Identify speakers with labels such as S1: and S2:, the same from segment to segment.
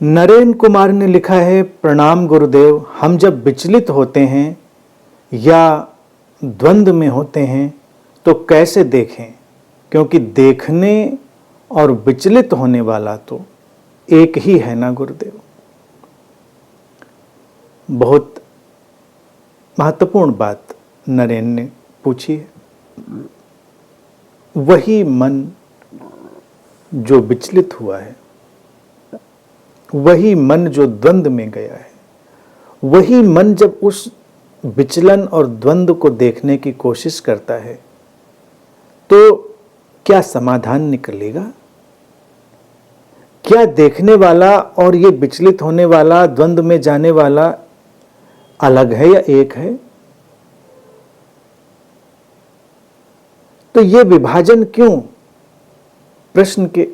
S1: नरेंद्र कुमार ने लिखा है, प्रणाम गुरुदेव। हम जब विचलित होते हैं या द्वंद्व में होते हैं तो कैसे देखें, क्योंकि देखने और विचलित होने वाला तो एक ही है ना गुरुदेव। बहुत महत्वपूर्ण बात नरेंद्र ने पूछी है। वही मन जो विचलित हुआ है, वही मन जो द्वंद्व में गया है, वही मन जब उस विचलन और द्वंद्व को देखने की कोशिश करता है तो क्या समाधान निकलेगा? क्या देखने वाला और ये विचलित होने वाला, द्वंद्व में जाने वाला अलग है या एक है? तो ये विभाजन क्यों? प्रश्न के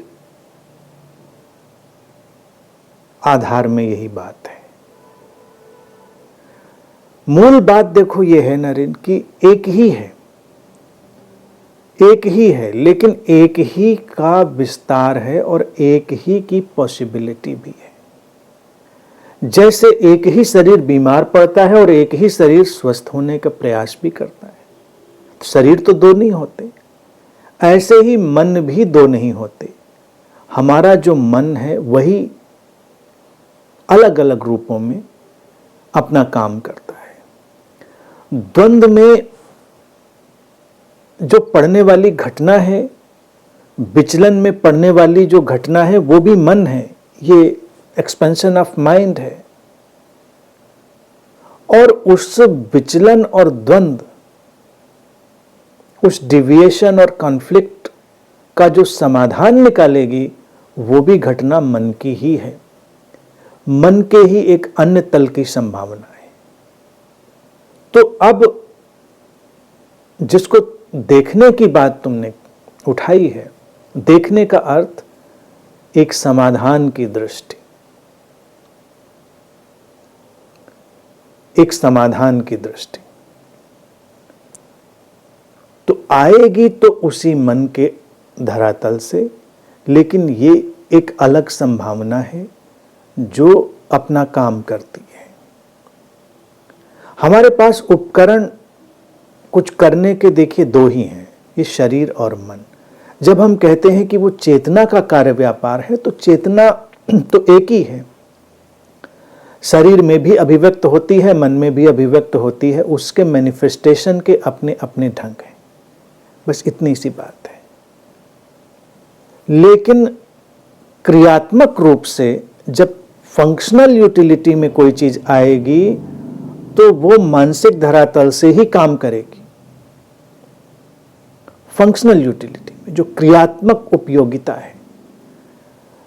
S1: आधार में यही बात है। मूल बात देखो ये है नरेंद्र कि एक ही है, एक ही है, लेकिन एक ही का विस्तार है और एक ही की पॉसिबिलिटी भी है। जैसे एक ही शरीर बीमार पड़ता है और एक ही शरीर स्वस्थ होने का प्रयास भी करता है। शरीर तो दो नहीं होते, ऐसे ही मन भी दो नहीं होते। हमारा जो मन है वही अलग अलग रूपों में अपना काम करता है। द्वंद्व में जो पड़ने वाली घटना है, विचलन में पड़ने वाली जो घटना है, वो भी मन है। ये एक्सपेंशन ऑफ माइंड है। और उस विचलन और द्वंद्व, उस डिविएशन और कॉन्फ्लिक्ट का जो समाधान निकालेगी वो भी घटना मन की ही है। मन के ही एक अन्य तल की संभावना है। तो अब जिसको देखने की बात तुमने उठाई है, देखने का अर्थ एक समाधान की दृष्टि, एक समाधान की दृष्टि तो आएगी तो उसी मन के धरातल से, लेकिन ये एक अलग संभावना है जो अपना काम करती है। हमारे पास उपकरण कुछ करने के देखिए दो ही हैं, ये शरीर और मन। जब हम कहते हैं कि वो चेतना का कार्य व्यापार है तो चेतना तो एक ही है। शरीर में भी अभिव्यक्त होती है, मन में भी अभिव्यक्त होती है, उसके मैनिफेस्टेशन के अपने अपने ढंग हैं। बस इतनी सी बात है। लेकिन क्रियात्मक रूप से जब फंक्शनल यूटिलिटी में कोई चीज आएगी तो वो मानसिक धरातल से ही काम करेगी। फंक्शनल यूटिलिटी में जो क्रियात्मक उपयोगिता है,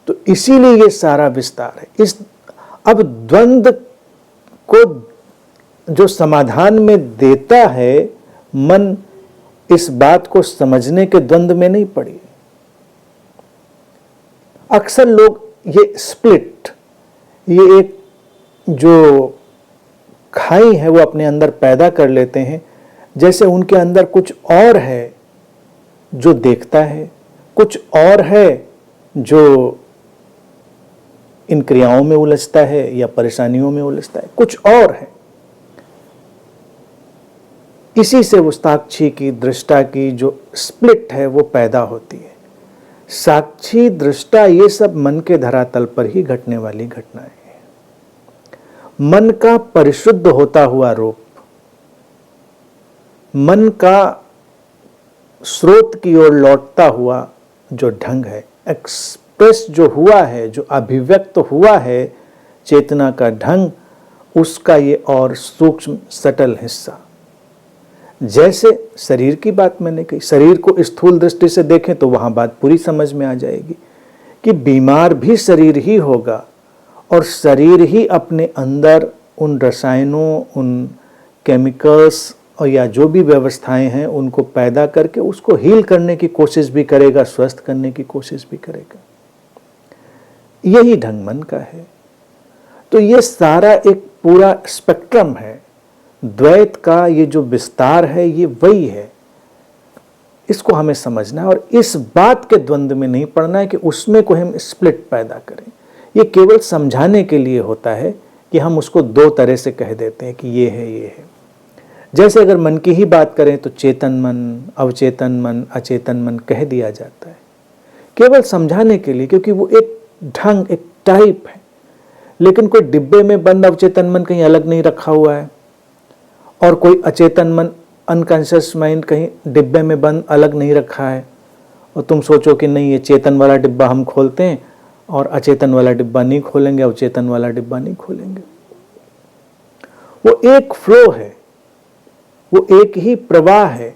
S1: तो इसीलिए ये सारा विस्तार है। इस अब द्वंद्व को जो समाधान में देता है मन, इस बात को समझने के द्वंद्व में नहीं पड़ी। अक्सर लोग ये स्प्लिट, ये एक जो खाई है वो अपने अंदर पैदा कर लेते हैं, जैसे उनके अंदर कुछ और है जो देखता है, कुछ और है जो इन क्रियाओं में उलझता है या परेशानियों में उलझता है, कुछ और है। इसी से वो साक्षी की, दृष्टा की जो स्प्लिट है वो पैदा होती है। साक्षी, दृष्टा, ये सब मन के धरातल पर ही घटने वाली घटनाएं हैं। मन का परिशुद्ध होता हुआ रूप, मन का स्रोत की ओर लौटता हुआ जो ढंग है, एक्सप्रेस जो हुआ है, जो अभिव्यक्त हुआ है चेतना का ढंग, उसका ये और सूक्ष्म सटल हिस्सा। जैसे शरीर की बात मैंने कही, शरीर को स्थूल दृष्टि से देखें तो वहां बात पूरी समझ में आ जाएगी कि बीमार भी शरीर ही होगा और शरीर ही अपने अंदर उन रसायनों, उन केमिकल्स और या जो भी व्यवस्थाएं हैं उनको पैदा करके उसको हील करने की कोशिश भी करेगा, स्वस्थ करने की कोशिश भी करेगा। यही ढंग मन का है। तो ये सारा एक पूरा स्पेक्ट्रम है। द्वैत का ये जो विस्तार है ये वही है। इसको हमें समझना है और इस बात के द्वंद्व में नहीं पड़ना है कि उसमें को हम स्प्लिट पैदा करें ये केवल समझाने के लिए होता है कि हम उसको दो तरह से कह देते हैं कि ये है। जैसे अगर मन की ही बात करें तो चेतन मन, अवचेतन मन, अचेतन मन कह दिया जाता है केवल समझाने के लिए, क्योंकि वो एक ढंग, एक टाइप है। लेकिन कोई डिब्बे में बंद अवचेतन मन कहीं अलग नहीं रखा हुआ है, और कोई अचेतन मन, अनकॉन्शियस माइंड कहीं डिब्बे में बंद अलग नहीं रखा है, और तुम सोचो कि नहीं ये चेतन वाला डिब्बा हम खोलते हैं और अचेतन वाला डिब्बा नहीं खोलेंगे, अवचेतन वाला डिब्बा नहीं खोलेंगे। वो एक फ्लो है, वो एक ही प्रवाह है।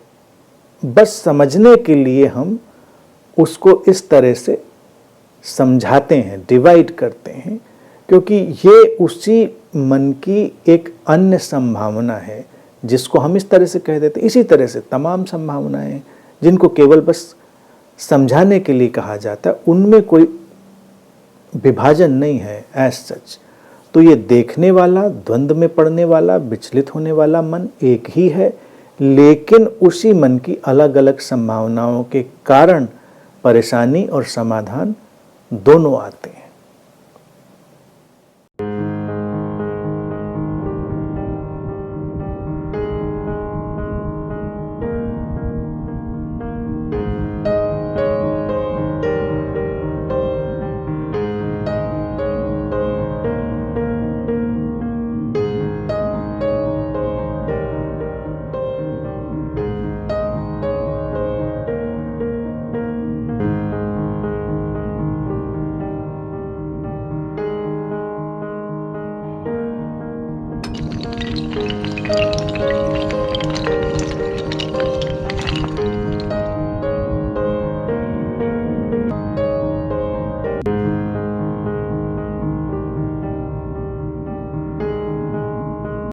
S1: बस समझने के लिए हम उसको इस तरह से समझाते हैं, डिवाइड करते हैं, क्योंकि ये उसी मन की एक अन्य संभावना है जिसको हम इस तरह से कह देते हैं। इसी तरह से तमाम संभावनाएं जिनको केवल बस समझाने के लिए कहा जाता है, उनमें कोई विभाजन नहीं है एज सच। तो ये देखने वाला, द्वंद्व में पड़ने वाला, विचलित होने वाला मन एक ही है, लेकिन उसी मन की अलग अलग संभावनाओं के कारण परेशानी और समाधान दोनों आते हैं।